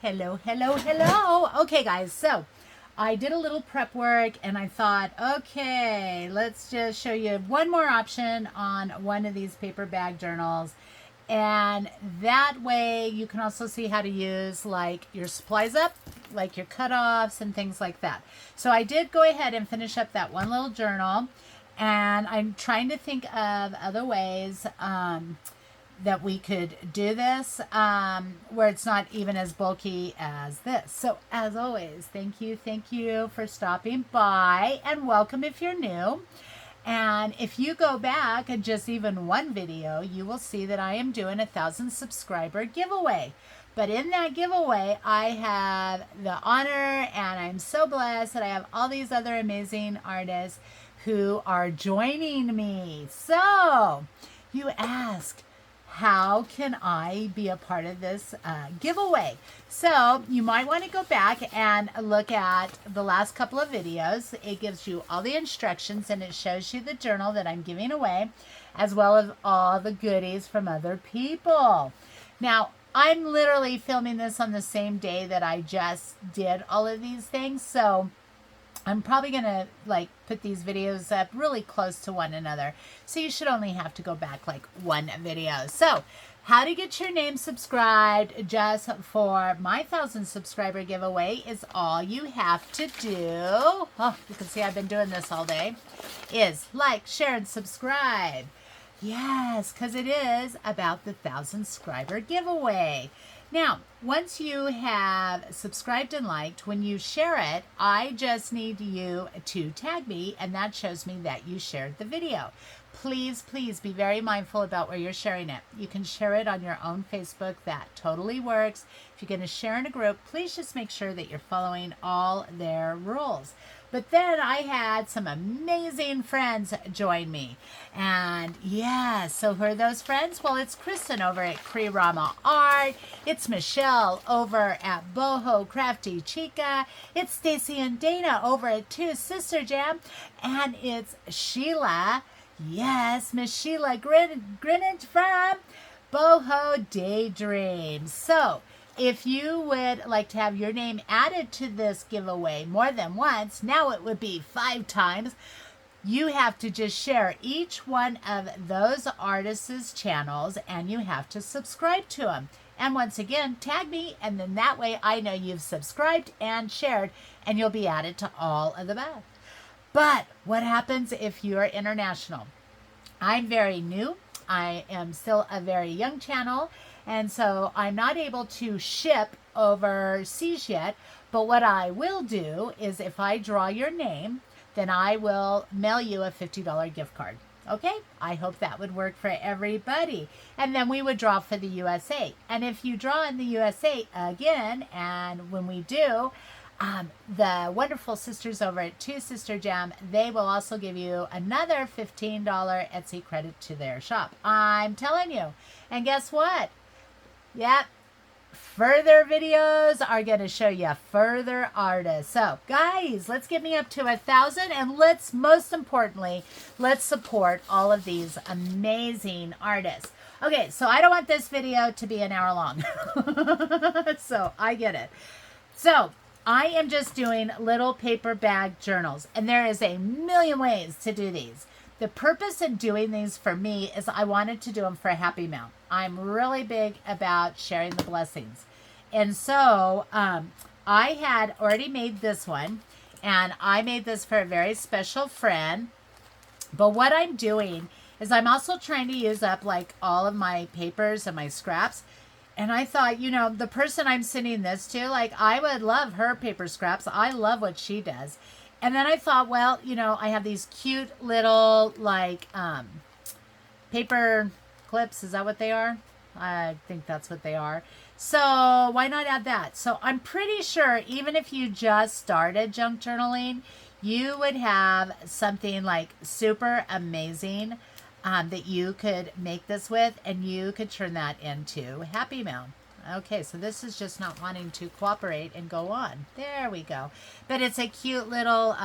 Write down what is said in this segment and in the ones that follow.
Hello, hello, hello. Okay, guys, so I did a little prep work and I thought, okay, let's just show you one more option on one of these paper bag journals. And that way you can also see how to use like your supplies up, like your cutoffs and things like that. So I did go ahead and finish up that one little journal, and I'm trying to think of other ways that we could do this where it's not even as bulky as this. So as always, thank you for stopping by, and welcome if you're new. And if you go back and just even one video, you will see that I am doing a 1,000 subscriber giveaway. But in that giveaway, I have the honor, and I'm so blessed that I have all these other amazing artists who are joining me. So you ask, how can I be a part of this giveaway? So you might want to go back and look at the last couple of videos. It gives you all the instructions and it shows you the journal that I'm giving away, as well as all the goodies from other people. Now, I'm literally filming this on the same day that I just did all of these things, so I'm probably going to like put these videos up really close to one another. So you should only have to go back like one video. So how to get your name subscribed just for my 1,000 subscriber giveaway is all you have to do. Oh, you can see I've been doing this all day. Is like, share, and subscribe. Yes, because it is about the 1,000 subscriber giveaway. Now, once you have subscribed and liked, when you share it, I just need you to tag me, and that shows me that you shared the video. Please, please be very mindful about where you're sharing it. You can share it on your own Facebook. That totally works. If you're going to share in a group, please just make sure that you're following all their rules. But then I had some amazing friends join me. And yeah, so who are those friends? Well, it's Kristen over at Rama Art. It's Michelle over at Boho Crafty Chica. It's Stacy and Dana over at Two Sister Jam. And it's Sheila. Yes, Miss Sheila Greenwich from Boho Daydream. So if you would like to have your name added to this giveaway more than once, now it would be 5 times, you have to just share each one of those artists' channels, and you have to subscribe to them. And once again, tag me, and then that way I know you've subscribed and shared, and you'll be added to all of the bags. But what happens if you're international? I'm very new. I am still a very young channel, and so I'm not able to ship overseas yet. But what I will do is if I draw your name, then I will mail you a $50 gift card. Okay? I hope that would work for everybody. And then we would draw for the USA. And if you draw in the USA again, and when we do, the wonderful sisters over at Two Sister Jam, they will also give you another $15 Etsy credit to their shop. I'm telling you. And guess what? Yep. Further videos are going to show you further artists. So, guys, let's get me up to 1,000, and let's, most importantly, let's support all of these amazing artists. Okay, so I don't want this video to be an hour long. So, I get it. So, I am just doing little paper bag journals, and there is a million ways to do these. The purpose in doing these for me is I wanted to do them for a happy meal. I'm really big about sharing the blessings. And so I had already made this one, and I made this for a very special friend. But what I'm doing is I'm also trying to use up like all of my papers and my scraps. And I thought, you know, the person I'm sending this to, like, I would love her paper scraps. I love what she does. And then I thought, well, you know, I have these cute little, like, paper clips. Is that what they are? I think that's what they are. So why not add that? So I'm pretty sure even if you just started junk journaling, you would have something like super amazing that you could make this with, and you could turn that into Happy Mail. Okay, so this is just not wanting to cooperate and go on. There we go. But it's a cute little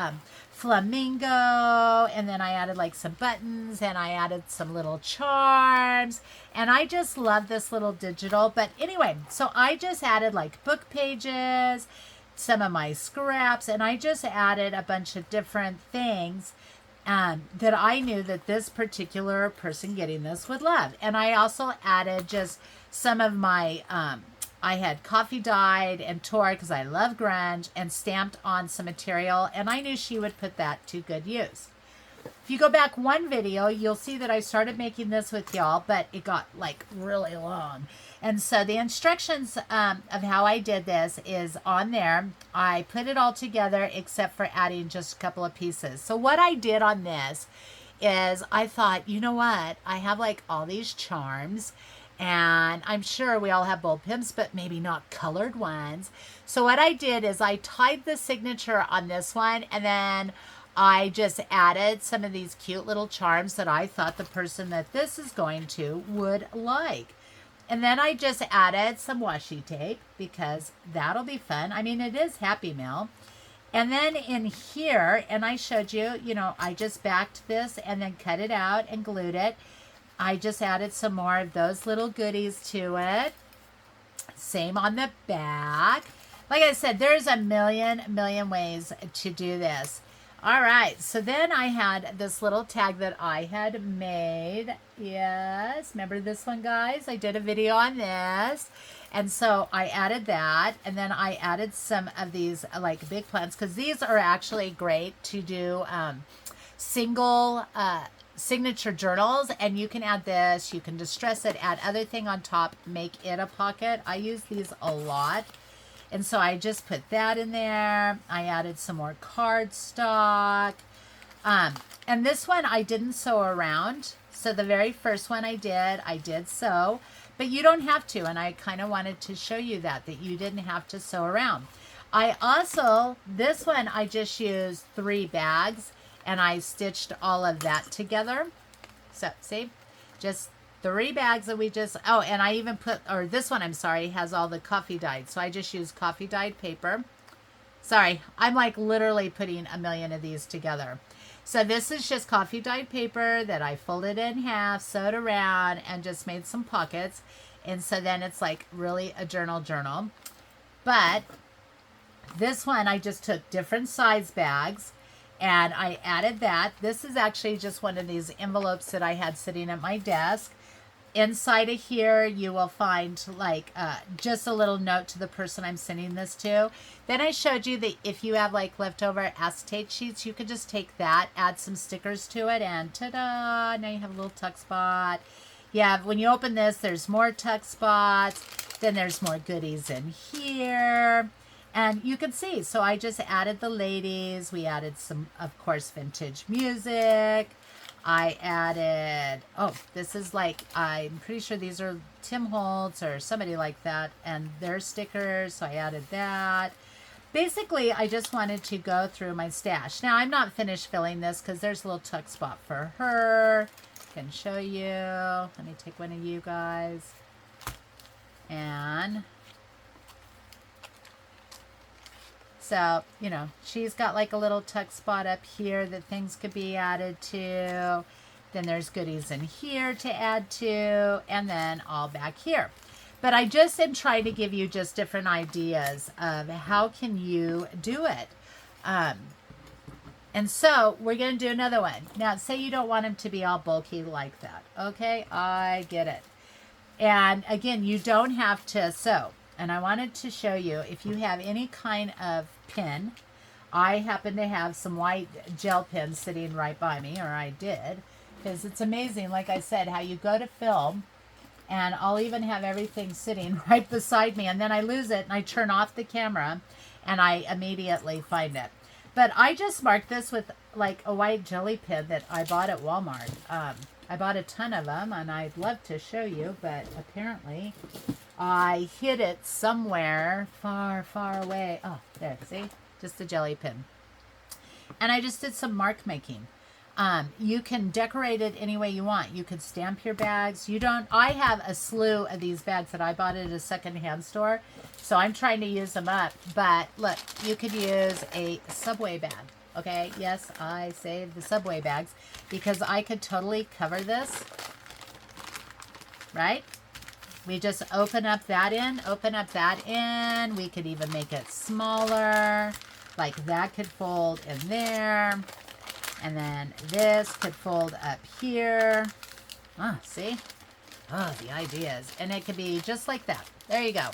flamingo, and then I added like some buttons, and I added some little charms, and I just love this little digital. But anyway, so I just added like book pages, some of my scraps, and I just added a bunch of different things that I knew that this particular person getting this would love. And I also added just some of my, I had coffee dyed and tore because I love grunge, and stamped on some material, and I knew she would put that to good use. If you go back one video, you'll see that I started making this with y'all, but it got like really long. And so the instructions of how I did this is on there. I put it all together except for adding just a couple of pieces. So what I did on this is I thought, you know what? I have like all these charms, and I'm sure we all have bowl pins, but maybe not colored ones. So what I did is I tied the signature on this one, and then I just added some of these cute little charms that I thought the person that this is going to would like. And then I just added some washi tape because that'll be fun. I mean, it is Happy Mail. And then in here, and I showed you, you know, I just backed this and then cut it out and glued it. I just added some more of those little goodies to it. Same on the back. Like I said, there's a million ways to do this. All right, so then I had this little tag that I had made. Yes, remember this one, guys? I did a video on this. And so I added that, and then I added some of these like big plants, because these are actually great to do single signature journals. And you can add this, you can distress it, add other thing on top, make it a pocket. I use these a lot. And so I just put that in there. I added some more cardstock. And this one I didn't sew around. So the very first one I did sew. But you don't have to. And I kind of wanted to show you that you didn't have to sew around. I also, this one I just used 3 bags. And I stitched all of that together. So, see? Just 3 bags that we just, oh, and I even put, or this one, I'm sorry, has all the coffee dyed. So I just used coffee dyed paper. Sorry, I'm like literally putting a million of these together. So this is just coffee dyed paper that I folded in half, sewed around, and just made some pockets. And so then it's like really a journal. But this one, I just took different size bags and I added that. This is actually just one of these envelopes that I had sitting at my desk. Inside of here, you will find like just a little note to the person I'm sending this to. Then I showed you that if you have like leftover acetate sheets, you could just take that, add some stickers to it, and ta-da! Now you have a little tuck spot. Yeah, when you open this, there's more tuck spots. Then there's more goodies in here. And you can see, so I just added the ladies. We added some, of course, vintage music. I added, oh, this is like, I'm pretty sure these are Tim Holtz or somebody like that, and their stickers, so I added that. Basically, I just wanted to go through my stash. Now, I'm not finished filling this because there's a little tuck spot for her. I can show you. Let me take one of you guys. And so, you know, she's got like a little tuck spot up here that things could be added to. Then there's goodies in here to add to, and then all back here. But I just am trying to give you just different ideas of how can you do it. And so we're going to do another one. Now, say you don't want them to be all bulky like that. Okay, I get it. And again, you don't have to sew. And I wanted to show you, if you have any kind of pin, I happen to have some white gel pens sitting right by me, or I did, because it's amazing, like I said, how you go to film, and I'll even have everything sitting right beside me, and then I lose it, and I turn off the camera, and I immediately find it. But I just marked this with like a white jelly pin that I bought at Walmart. I bought a ton of them, and I'd love to show you, but apparently I hid it somewhere far, far away. Oh, there, see? Just a jelly pin. And I just did some mark making. You can decorate it any way you want. You could stamp your bags. I have a slew of these bags that I bought at a secondhand store. So I'm trying to use them up. But look, you could use a Subway bag. Okay, yes, I saved the Subway bags because I could totally cover this, right? We just open up that in, We could even make it smaller. Like that could fold in there. And then this could fold up here. Ah, see? Oh, the ideas. And it could be just like that. There you go.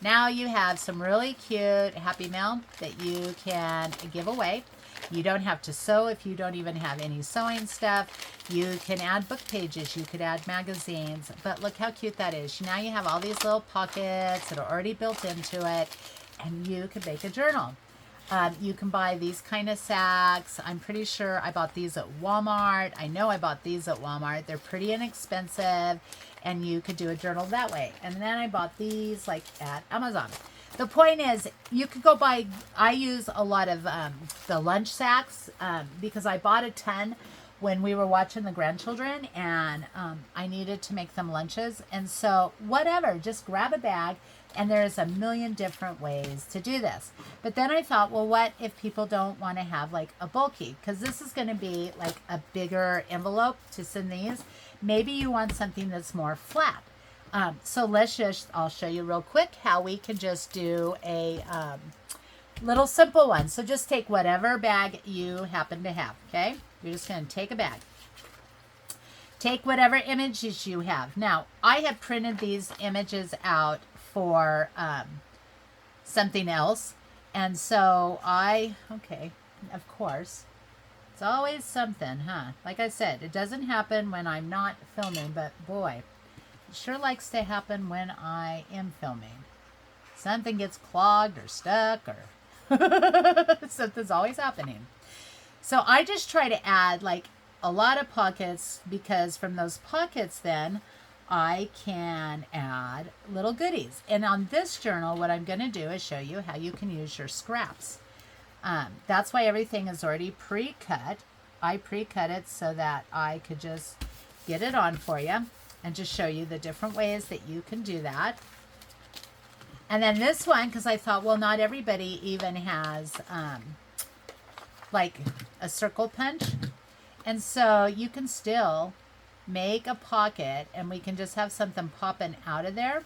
Now you have some really cute Happy Mail that you can give away. You don't have to sew if you don't even have any sewing stuff. You can add book pages. You could add magazines. But look how cute that is. Now you have all these little pockets that are already built into it. And you could make a journal. You can buy these kind of sacks. I'm pretty sure I bought these at Walmart. I know I bought these at Walmart. They're pretty inexpensive. And you could do a journal that way. And then I bought these like at Amazon. The point is, you could go buy, I use a lot of the lunch sacks because I bought a ton when we were watching the grandchildren and I needed to make them lunches. And so whatever, just grab a bag and there's a million different ways to do this. But then I thought, well, what if people don't want to have like a bulky? Because this is going to be like a bigger envelope to send these. Maybe you want something that's more flat. So I'll show you real quick how we can just do a little simple one. So just take whatever bag you happen to have, okay? You're just going to take a bag. Take whatever images you have. Now, I have printed these images out for something else. And so okay, of course, it's always something, huh? Like I said, it doesn't happen when I'm not filming, but boy, it sure likes to happen when I am filming. Something gets clogged or stuck or something's always happening. So I just try to add like a lot of pockets because from those pockets then I can add little goodies. And on this journal, what I'm going to do is show you how you can use your scraps. That's why everything is already pre-cut. I pre-cut it so that I could just get it on for you and just show you the different ways that you can do that. And then this one, because I thought, well, not everybody even has like a circle punch. And so you can still make a pocket and we can just have something popping out of there.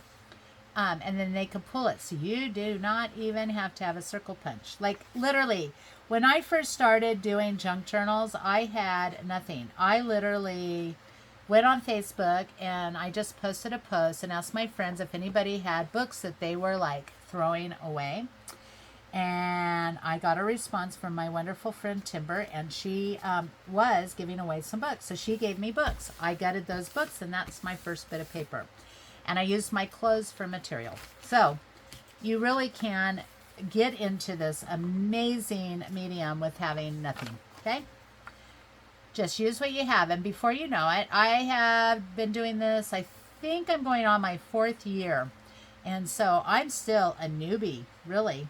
And then they can pull it. So you do not even have to have a circle punch. Like literally, when I first started doing junk journals, I had nothing. I literally went on Facebook and I just posted a post and asked my friends if anybody had books that they were like throwing away. And I got a response from my wonderful friend Timber, and she was giving away some books. So she gave me books. I gutted those books, and that's my first bit of paper. And I used my clothes for material. So you really can get into this amazing medium with having nothing, okay? Just use what you have. And before you know it, I have been doing this, I think I'm going on my 4th year. And so I'm still a newbie, really,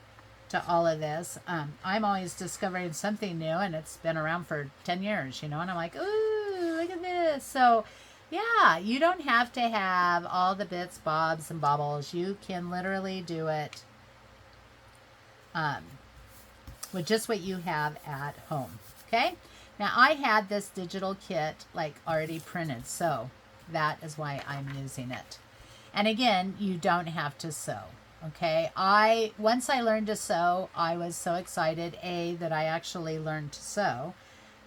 to all of this. I'm always discovering something new, and it's been around for 10 years, you know, and I'm like, ooh, look at this. So yeah, you don't have to have all the bits, bobs, and baubles. You can literally do it with just what you have at home, okay? Now, I had this digital kit like already printed, so that is why I'm using it. And again, you don't have to sew. Okay, once I learned to sew, I was so excited, that I actually learned to sew,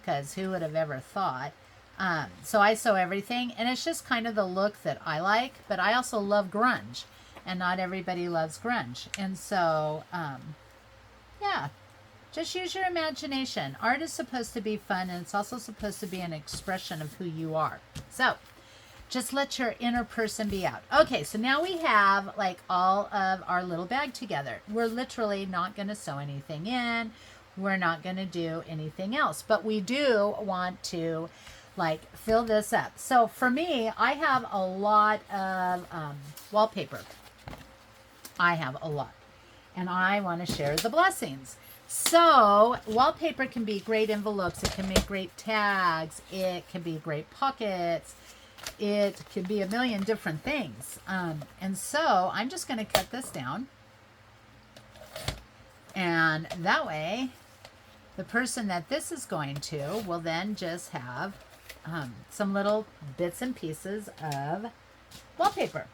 because who would have ever thought? So I sew everything, and it's just kind of the look that I like, but I also love grunge, and not everybody loves grunge. And so, yeah, just use your imagination. Art is supposed to be fun, and it's also supposed to be an expression of who you are. So just let your inner person be out. Okay, so now we have like all of our little bag together. We're literally not going to sew anything in. We're not going to do anything else. But we do want to like fill this up. So for me, I have a lot of wallpaper. I have a lot. And I want to share the blessings. So wallpaper can be great envelopes. It can make great tags. It can be great pockets. It can be a million different things. And so I'm just going to cut this down. And that way, the person that this is going to will then just have some little bits and pieces of wallpaper.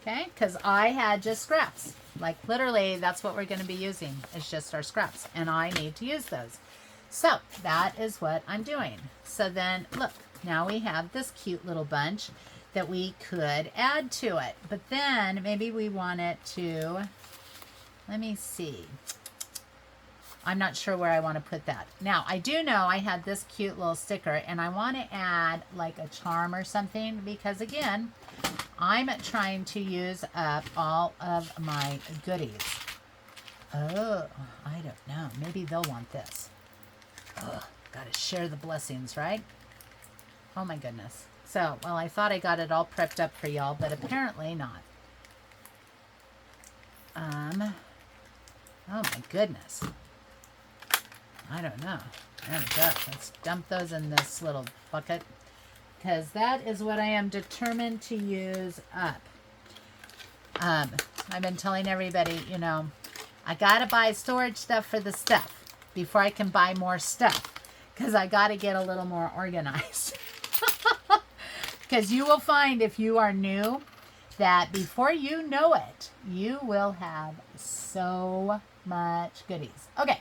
Okay, because I had just scraps. Like literally, that's what we're going to be using. It's just our scraps. And I need to use those. So that is what I'm doing. So then, look, now we have this cute little bunch that we could add to it. But then maybe we want it to, let me see. I'm not sure where I want to put that. Now, I do know I had this cute little sticker, and I want to add like a charm or something because, again, I'm trying to use up all of my goodies. Oh, I don't know. Maybe they'll want this. Ugh, gotta share the blessings, right? Oh my goodness. So, well, I thought I got it all prepped up for y'all, but apparently not. Oh my goodness. I don't know. There we go. Let's dump those in this little bucket because that is what I am determined to use up. I've been telling everybody, you know, I got to buy storage stuff for the stuff before I can buy more stuff because I got to get a little more organized. Because you will find if you are new that before you know it, you will have so much goodies. Okay.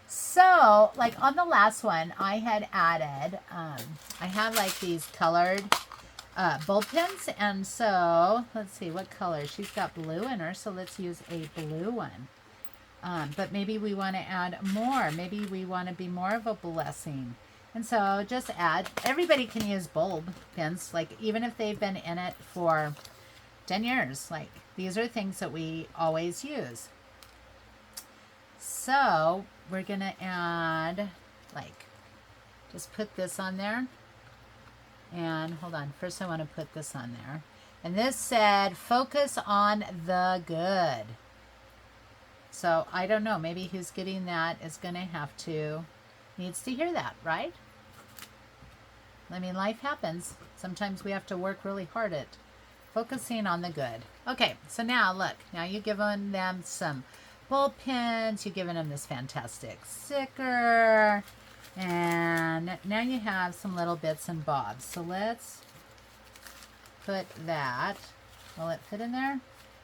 So, like on the last one, I had added, I have like these colored bulb pins. And so, let's see, what color? She's got blue in her, so let's use a blue one. But maybe we want to add more. Maybe we want to be more of a blessing. And so just add, everybody can use bulb pins, like even if they've been in it for 10 years. Like these are things that we always use. So we're going to add, like, just put this on there. And hold on, first I want to put this on there. And this said, focus on the good. So I don't know, maybe who's getting that is going to have to, needs to hear that, right? I mean, life happens. Sometimes we have to work really hard at focusing on the good. Okay, so now look, now you've given them some bulb pins, you've given them this fantastic sticker, and now you have some little bits and bobs. So let's put that, will it fit in there?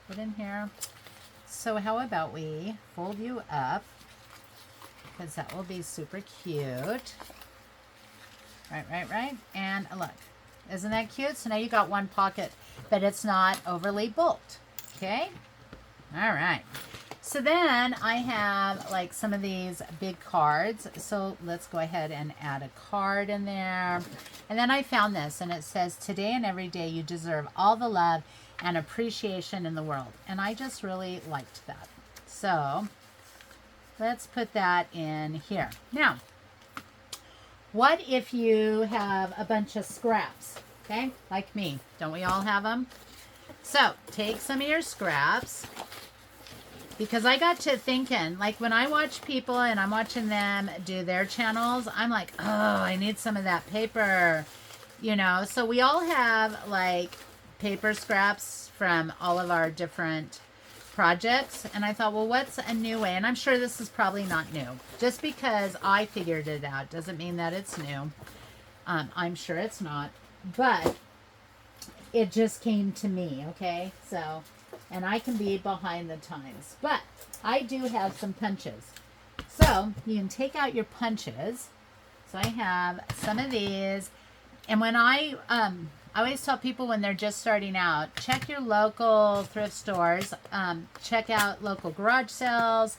Fit in here. So how about we fold you up, because that will be super cute. Right. And look, isn't that cute? So now you got one pocket, but it's not overly bulked. Okay? All right. So then I have like some of these big cards. So let's go ahead and add a card in there. And then I found this, and it says, today and every day you deserve all the love and appreciation in the world. And I just really liked that. So let's put that in here. Now, what if you have a bunch of scraps, okay? Like me. Don't we all have them? So take some of your scraps, because I got to thinking, like when I watch people and I'm watching them do their channels, I'm like, oh, I need some of that paper, you know? So we all have like paper scraps from all of our different projects. And I thought, well, what's a new way? And I'm sure this is probably not new. Just because I figured it out doesn't mean that it's new. I'm sure it's not. But it just came to me, okay? So, and I can be behind the times. But I do have some punches. So you can take out your punches. So I have some of these. And when I always tell people when they're just starting out, check your local thrift stores. Check out local garage sales.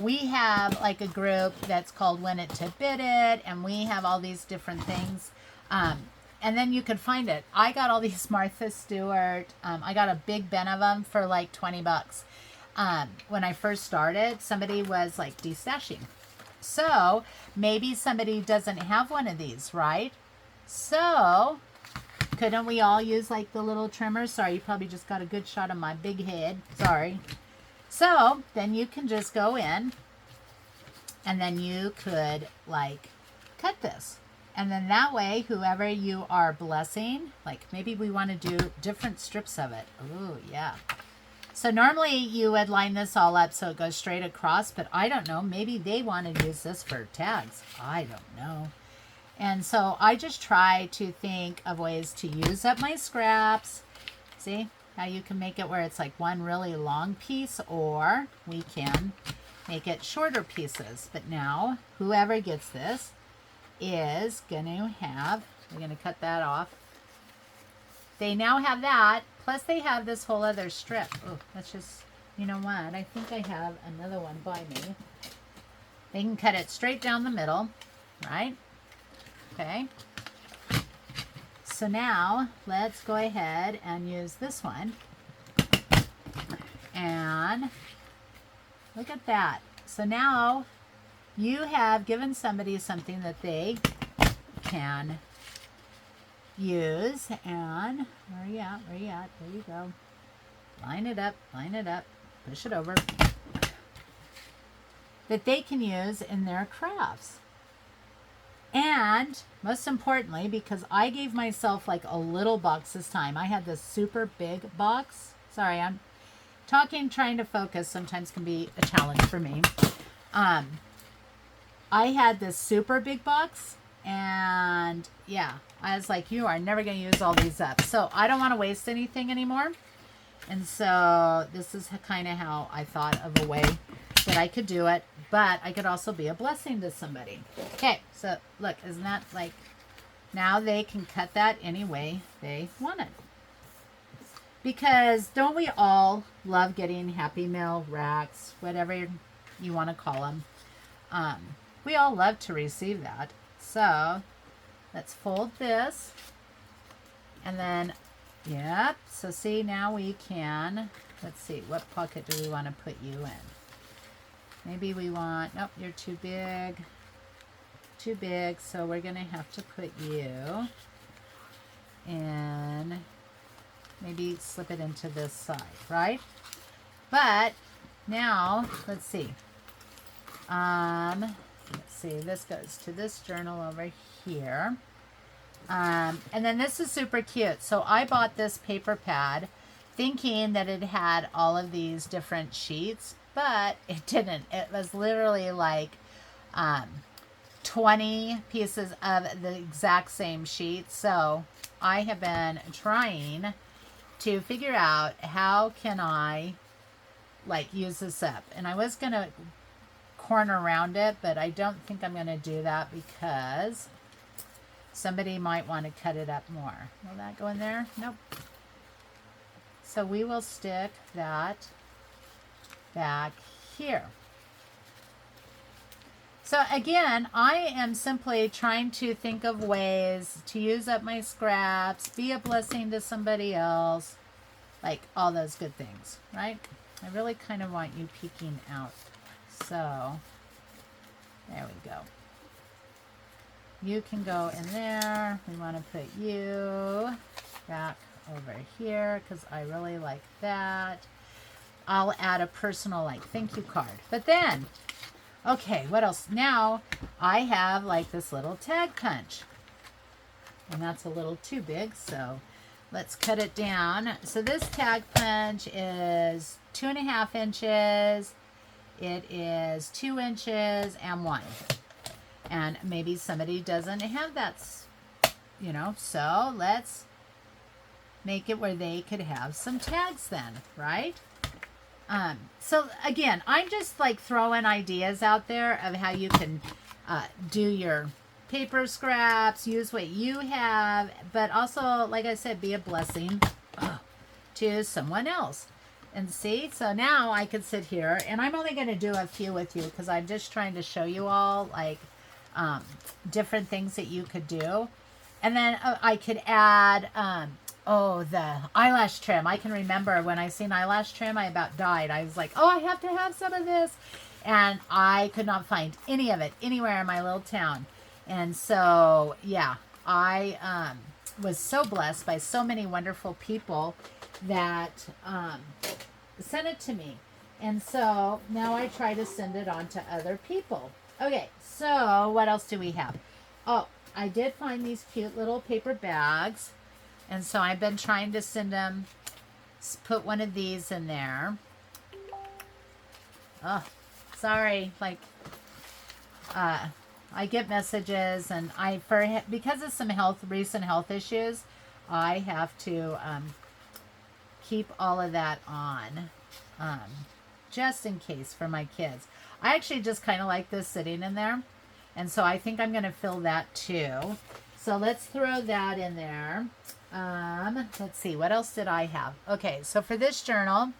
We have like a group that's called Win It to Bid It. And we have all these different things. And then you could find it. I got all these Martha Stewart. I got a big bin of them for like 20 bucks. When I first started, somebody was like destashing. So maybe somebody doesn't have one of these, right? So couldn't we all use like the little trimmers? Sorry, you probably just got a good shot of my big head. Sorry. So then you can just go in And then you could like cut this. And then that way, whoever you are blessing, like maybe we want to do different strips of it. Oh, yeah. So normally you would line this all up so it goes straight across, but I don't know. Maybe they want to use this for tags. I don't know. And so I just try to think of ways to use up my scraps. See how you can make it where it's like one really long piece, or we can make it shorter pieces. But now whoever gets this is going to have, we're going to cut that off. They now have that, plus they have this whole other strip. Oh, that's just, you know what? I think I have another one by me. They can cut it straight down the middle, right? Okay. So now let's go ahead and use this one. And look at that. So now you have given somebody something that they can use. And where are you at? Where are you at? There you go. Line it up, push it over. That they can use in their crafts. And most importantly, because I gave myself like a little box this time. I had this super big box. Sorry, I'm talking, trying to focus sometimes can be a challenge for me. I had this super big box, and yeah, I was like, you are never going to use all these up. So I don't want to waste anything anymore. And so this is kind of how I thought of a way that I could do it, but I could also be a blessing to somebody. Okay, so look, isn't that like, now they can cut that any way they want it. Because don't we all love getting Happy Mail racks, whatever you want to call them? We all love to receive that. So let's fold this. And then, yep. So see, now we can, let's see, what pocket do we want to put you in? Maybe we want, nope, you're too big. Too big. So we're going to have to put you in, maybe slip it into this side, right? But now, let's see. Let's see, this goes to this journal over here. And then this is super cute. So I bought this paper pad thinking that it had all of these different sheets, but it didn't. It was literally like 20 pieces of the exact same sheet. So I have been trying to figure out how can I like use this up. And I was going to corner around it, but I don't think I'm going to do that because somebody might want to cut it up more. Will that go in there? Nope. So we will stick that back here. So again, I am simply trying to think of ways to use up my scraps, be a blessing to somebody else, like all those good things, right? I really kind of want you peeking out. So there we go. You can go in there. We want to put you back over here because I really like that. I'll add a personal like thank you card. But then, okay, what else? Now I have like this little tag punch. And that's a little too big, so let's cut it down. So this tag punch is 2.5 inches. It is 2 inches and 1. And maybe somebody doesn't have that, you know, so let's make it where they could have some tags then, right? So again, I'm just like throwing ideas out there of how you can do your paper scraps, use what you have, but also, like I said, be a blessing to someone else. And see, so now I could sit here, and I'm only going to do a few with you because I'm just trying to show you all like different things that you could do. And then I could add, oh, the eyelash trim. I can remember when I seen eyelash trim, I about died. I was like, oh, I have to have some of this. And I could not find any of it anywhere in my little town. And so, yeah, I was so blessed by so many wonderful people that sent it to me. And so now I try to send it on to other people. Okay, so what else do we have? Oh, I did find these cute little paper bags. And so I've been trying to send them, put one of these in there. Oh, sorry. Like, I get messages, and because of some recent health issues, I have to keep all of that on, just in case for my kids. I actually just kind of like this sitting in there, and so I think I'm going to fill that too. So let's throw that in there. Let's see, what else did I have? Okay, so for this journal,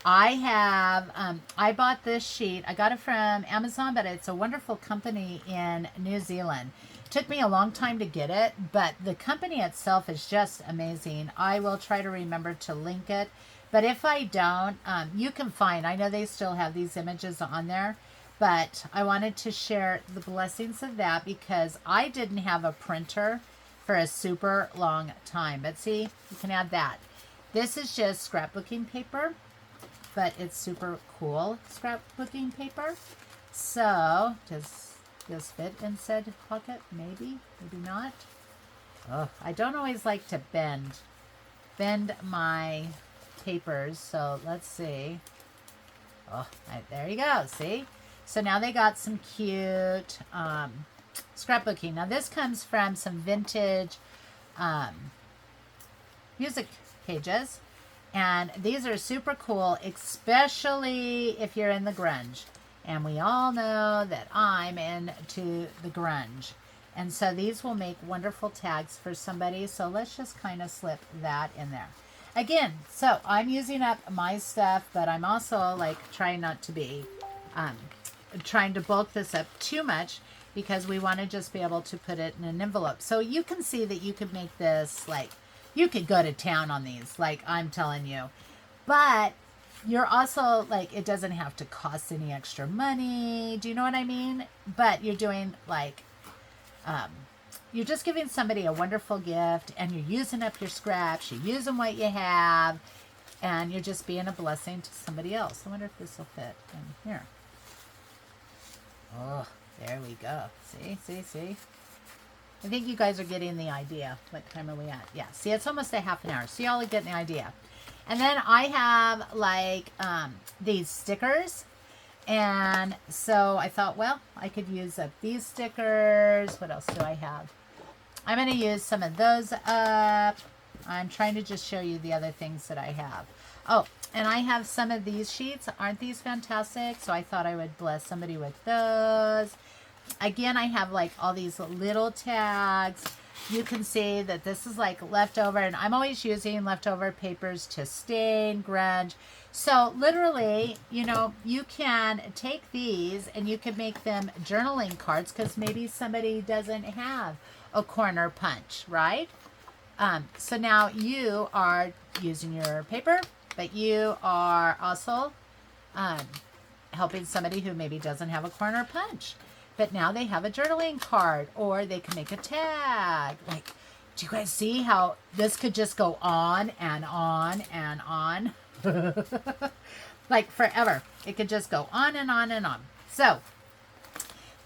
I bought this sheet. I got it from Amazon, but it's a wonderful company in New Zealand. It took me a long time to get it, but the company itself is just amazing. I will try to remember to link it, but if I don't, you can find, I know they still have these images on there, but I wanted to share the blessings of that because I didn't have a printer for a super long time. But see, you can add that. This is just scrapbooking paper, but it's super cool scrapbooking paper. So, does this fit in said pocket? Maybe, maybe not. Oh, I don't always like to bend my papers. So let's see. Oh, there you go. See? So now they got some cute scrapbooking. Now this comes from some vintage music pages. And these are super cool, especially if you're in the grunge. And we all know that I'm into the grunge. And so these will make wonderful tags for somebody. So let's just kind of slip that in there. Again, so I'm using up my stuff, but I'm also like trying not to be, trying to bulk this up too much because we want to just be able to put it in an envelope. So you can see that you could make this like, you could go to town on these, like I'm telling you. But you're also, like, it doesn't have to cost any extra money. Do you know what I mean? But you're doing, like, you're just giving somebody a wonderful gift, and you're using up your scraps. You're using what you have, and you're just being a blessing to somebody else. I wonder if this will fit in here. Oh, there we go. See, see, see? I think you guys are getting the idea. What time are we at? Yeah, see, it's almost a half an hour. So y'all are getting the idea. And then I have, like, these stickers. And so I thought, well, I could use up these stickers. What else do I have? I'm going to use some of those up. I'm trying to just show you the other things that I have. Oh, and I have some of these sheets. Aren't these fantastic? So I thought I would bless somebody with those. Again, I have like all these little tags. You can see that this is like leftover, and I'm always using leftover papers to stain, grunge. So literally, you know, you can take these and you can make them journaling cards because maybe somebody doesn't have a corner punch, right? So now you are using your paper, but you are also helping somebody who maybe doesn't have a corner punch. But now they have a journaling card, or they can make a tag. Like, do you guys see how this could just go on and on and on? Like forever. It could just go on and on and on. So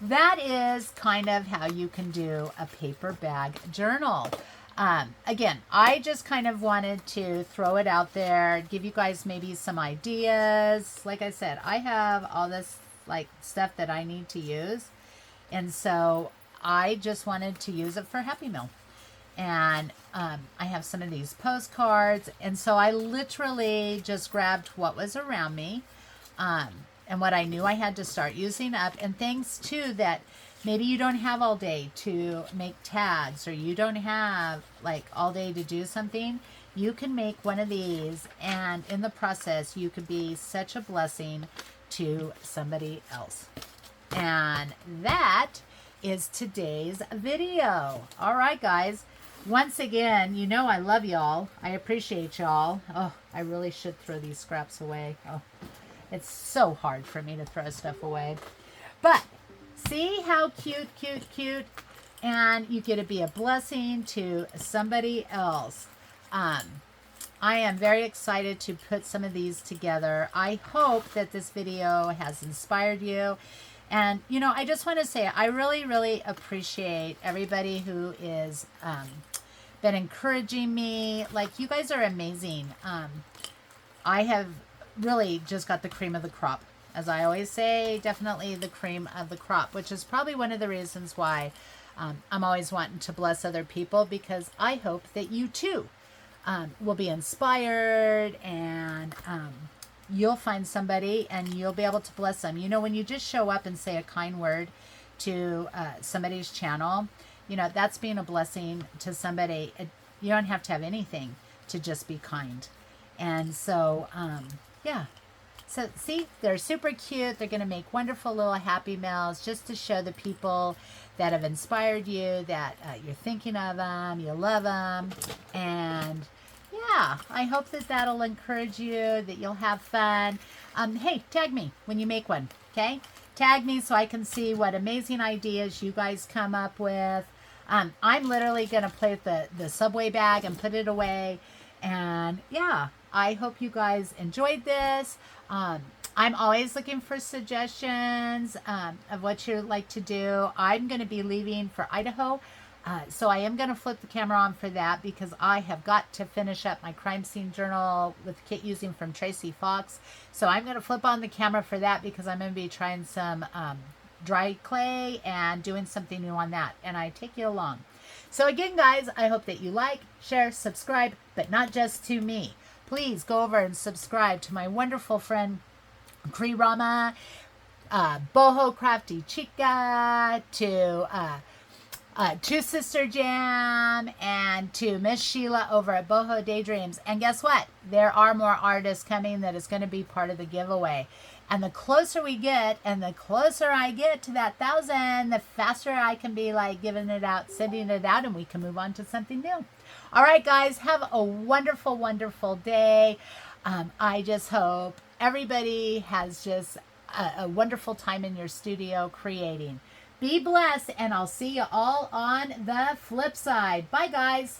that is kind of how you can do a paper bag journal. Again, I just kind of wanted to throw it out there, give you guys maybe some ideas. Like I said, I have all this like stuff that I need to use. And so I just wanted to use it for Happy Meal. And I have some of these postcards. And so I literally just grabbed what was around me and what I knew I had to start using up. And things, too, that maybe you don't have all day to make tags, or you don't have, like, all day to do something. You can make one of these, and in the process, you could be such a blessing to somebody else. And that is today's video. All right, guys. Once again, you know I love y'all. I appreciate y'all. Oh, I really should throw these scraps away. Oh, it's so hard for me to throw stuff away. But see how cute, cute, cute. And you get to be a blessing to somebody else. I am very excited to put some of these together. I hope that this video has inspired you. And, you know, I just want to say I really, really appreciate everybody who is been encouraging me. Like, you guys are amazing. I have really just got the cream of the crop. As I always say, definitely the cream of the crop, which is probably one of the reasons why I'm always wanting to bless other people, because I hope that you too will be inspired, and you'll find somebody and you'll be able to bless them. You know, when you just show up and say a kind word to somebody's channel, you know, that's being a blessing to somebody. You don't have to have anything to just be kind. And so, yeah. So, see, they're super cute. They're going to make wonderful little happy mails just to show the people that have inspired you that you're thinking of them, you love them. And, yeah, I hope that that'll encourage you, that you'll have fun. Hey, tag me when you make one, okay? Tag me so I can see what amazing ideas you guys come up with. I'm literally going to play with the Subway bag and put it away. And, yeah, I hope you guys enjoyed this. I'm always looking for suggestions of what you'd like to do. I'm going to be leaving for Idaho. So I am going to flip the camera on for that, because I have got to finish up my crime scene journal with the kit using from Tracy Fox. So I'm going to flip on the camera for that, because I'm going to be trying some dry clay and doing something new on that. And I take you along. So again, guys, I hope that you like, share, subscribe, but not just to me. Please go over and subscribe to my wonderful friend, Cree Rama, Boho Crafty Chica, to Sister Jam, and to Miss Sheila over at Boho Daydreams. And guess what? There are more artists coming that is going to be part of the giveaway. And the closer we get, and the closer I get to that 1,000, the faster I can be like giving it out, sending it out, and we can move on to something new. All right, guys, have a wonderful, wonderful day. I just hope everybody has just a wonderful time in your studio creating. Be blessed, and I'll see you all on the flip side. Bye, guys.